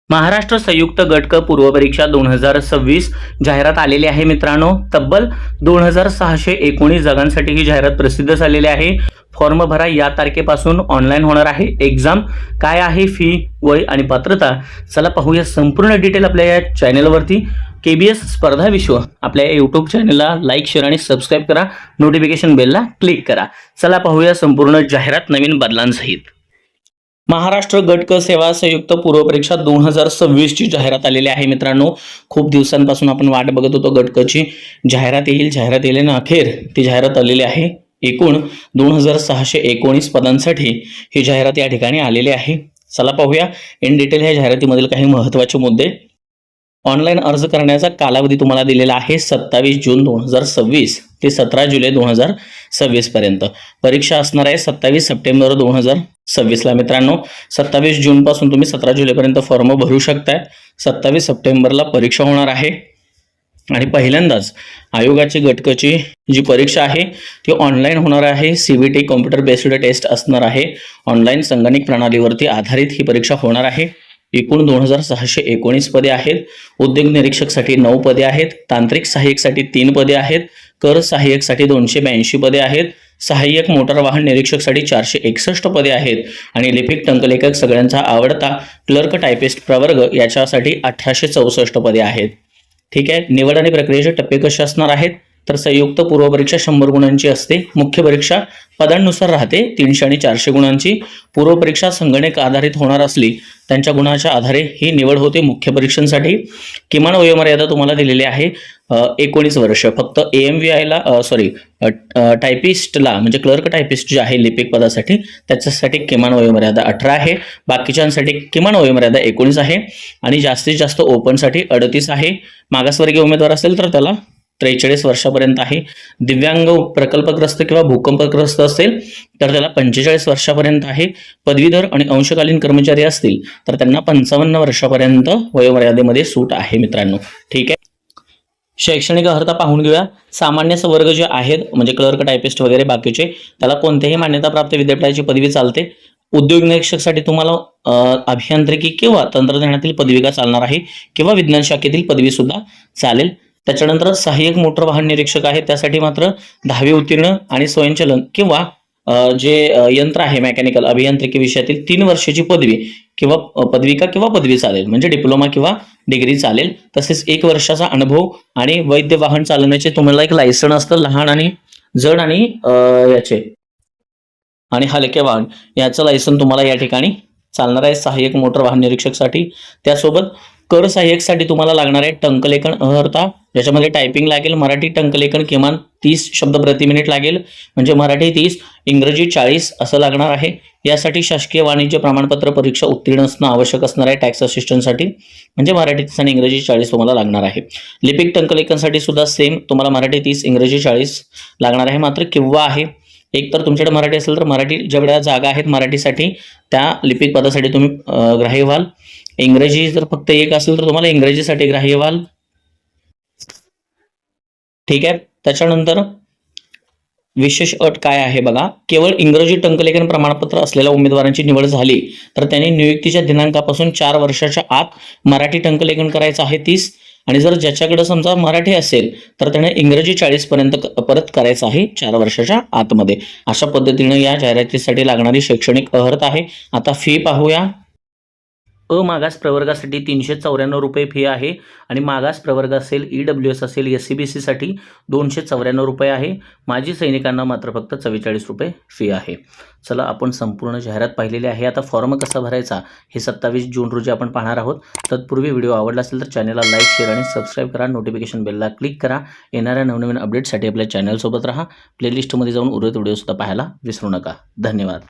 महाराष्ट्र संयुक्त गट क पूर्व परीक्षा 2026 जाहिरात आलेली आहे मित्रांनो। तब्बल 2619 जागांसाठी ही जाहिरात प्रसिद्ध झालेली आहे। फॉर्म भरा या तारखेपासून ऑनलाईन होणार आहे। एग्जाम काय आहे, फी, वय आणि पात्रता, चला पाहूया संपूर्ण डिटेल आपल्या या चॅनलवरती। KBS स्पर्धा विश्व आपल्या YouTube चॅनलला लाईक, शेअर आणि सबस्क्राइब करा। नोटिफिकेशन बेलला क्लिक करा। चला पाहूया संपूर्ण जाहिरात नवीन बदलांसहित। महाराष्ट्र गट क सेवा संयुक्त पूर्व परीक्षा 2026 ची जाहिरात आलेली आहे मित्रांनो। खूप दिवसांपासून आपण वाट बघत होतो गट क ची जाहिरात येईल ना अखेर ती जाहिरात आलेली आहे। एकूण 2619 पदांसाठी ही जाहिरात या ठिकाणी आलेली आहे। चला पाहूया इन डिटेल ह्या जाहिरातीमधील काही महत्त्वाचे मुद्दे। ऑनलाईन अर्ज करण्याचा कालावधी तुम्हाला दिलेला आहे 27 जून 2026 ते 17 जुलै 2026 पर्यंत। परीक्षा असणार आहे 27 सप्टेंबर 2026 ला मित्रांनो। 27 जून पासून तुम्ही 17 जुलै पर्यंत फॉर्म भरू शकताय। 27 सप्टेंबरला परीक्षा होणार आहे आणि पहिल्यांदाच आयोगाची गटकची जी परीक्षा आहे ती ऑनलाईन होणार आहे। CBT कॉम्प्युटर बेस्ड टेस्ट असणार आहे। ऑनलाईन संगणक प्रणालीवरती आधारित ही परीक्षा होणार आहे। एकूण 2619 पदे आहेत। उद्योग निरीक्षकसाठी 9 पदे आहेत। तांत्रिक सहाय्यकसाठी 3 पदे आहेत। कर सहाय्यकसाठी 282 पदे आहेत। सहाय्यक मोटार वाहन निरीक्षकसाठी 461 पदे आहेत आणि लिपिक टंकलेखक सगळ्यांचा आवडता क्लर्क टायपिस्ट प्रवर्ग याच्यासाठी 1864 पदे आहेत। ठीक आहे। निवड आणि प्रक्रियेचे टप्पे कसे असणार आहेत तर संयुक्त पूर्व परीक्षा 100 गुणांची असते। मुख्य परीक्षा पदांनुसार राहते 300 आणि 400 गुणांची। पूर्व परीक्षा संगणक आधारित होणार असली त्यांच्या गुणाच्या आधारे ही निवड होते। मुख्य परीक्षांसाठी किमान वयोमर्यादा तुम्हाला दिलेली आहे 19 वर्ष। फक्त AMVI ला टायपिस्टला म्हणजे क्लर्क टायपिस्ट जे आहे लिपिक पदासाठी त्याच्यासाठी किमान वयोमर्यादा 18 आहे। बाकीच्यांसाठी किमान वयोमर्यादा 19 आहे आणि जास्तीत जास्त ओपनसाठी 38 आहे। मागासवर्गीय उमेदवार असेल तर त्याला 43 वर्षापर्यंत आहे। दिव्यांग, प्रकल्पग्रस्त किंवा भूकंपग्रस्त असेल तर त्याला 45 वर्षापर्यंत आहे। पदवीधर आणि अंशकालीन कर्मचारी असतील तर त्यांना 55 वर्षापर्यंत वयोमर्यादेमध्ये सूट आहे मित्रांनो। ठीक आहे। शैक्षणिक अर्हता पाहून घेऊया। सामान्य वर्ग जे आहेत म्हणजे क्लर्क टायपिस्ट वगैरे बाकीचे त्याला कोणत्याही मान्यताप्राप्त विद्यापीठाची पदवी चालते। उद्योग निरीक्षकसाठी तुम्हाला अभियांत्रिकी किंवा तंत्रज्ञानातील पदविका चालणार आहे किंवा विज्ञान शाखेतील पदवी सुद्धा चालेल। त्याच्यानंतर सहाय्यक मोटर वाहन निरीक्षक आहे त्यासाठी मात्र 10वी उत्तीर्ण आणि स्वयंचलन किंवा जे यंत्र आहे मेकॅनिकल अभियांत्रिकी विषयातील 3 वर्षाची पदवी किंवा पदविका किंवा पदवी चालेल म्हणजे डिप्लोमा किंवा डिग्री चालेल। तसेच 1 वर्षाचा अनुभव आणि वैद्य वाहन चालवण्याचे तुम्हाला एक लायसन असतं लहान आणि जड आणि याचे आणि हलके वाहन याचं लायसन तुम्हाला या ठिकाणी चालणार आहे सहाय्यक मोटर वाहन निरीक्षकसाठी। त्यासोबत कर सहाय्यकसाठी तुम्हाला लागणार आहे टंकलेखन अर्हता ज्याच्यामध्ये टायपिंग लागेल। मराठी टंकलेखन किमान 30 शब्द प्रति मिनिट लागेल म्हणजे मराठी 30, इंग्रजी 40 असं लागणार आहे। यासाठी शासकीय वाणिज्य प्रमाणपत्र परीक्षा उत्तीर्ण असणं आवश्यक असणार आहे टॅक्स असिस्टंटसाठी म्हणजे मराठी 30 आणि इंग्रजी 40 तुम्हाला लागणार आहे। लिपिक टंकलेखनसाठी सुद्धा सेम तुम्हाला मराठी 30, इंग्रजी 40 लागणार आहे। मात्र किंवा आहे एक तर तुमच्याकडे मराठी असेल तर मराठी जेवढ्या जागा आहेत मराठीसाठी त्या लिपिक पदासाठी तुम्ही ग्राह्य व्हाल। इंग्रजी जर फक्त एक असेल तर तुम्हाला इंग्रजीसाठी ग्राह्य व्हाल। ठीक आहे। त्याच्यानंतर विशेष अट काय आहे बघा। केवळ इंग्रजी टंकलेखन प्रमाणपत्र असलेल्या उमेदवारांची निवड झाली तर त्यांनी नियुक्तीच्या दिनांकापासून 4 वर्षाच्या आत मराठी टंकलेखन करायचं आहे 30 आणि जर ज्याच्याकडे समजा मराठी असेल तर त्याने इंग्रजी 40 पर्यंत परत करायचं आहे 4 वर्षाच्या आतमध्ये। अशा पद्धतीने या जाहिरातीसाठी लागणारी शैक्षणिक अर्हता आहे। आता फी पाहूया। मागास प्रवर्गासाठी 394 रुपये फी आहे आणि मागास प्रवर्ग असेल EWS असेल SCBC साठी 294 रुपये आहे। माजी सैनिकांना मात्र फक्त 44 रुपये फी आहे। चला आपण संपूर्ण जाहिरात पाहिलेली आहे। आता फॉर्म कसा भरायचा हे 27 जून रोजी आपण पाहणार आहोत। तत्पूर्वी व्हिडिओ आवडला असेल तर चॅनलला लाईक, शेअर आणि सबस्क्राइब करा। नोटिफिकेशन बेलला क्लिक करा। येणाऱ्या नवनवीन अपडेटसाठी आपल्या चॅनल सोबत राहा। प्लेलिस्टमध्ये जाऊन उर्वरित व्हिडिओ सुद्धा पाहायला विसरू नका। धन्यवाद।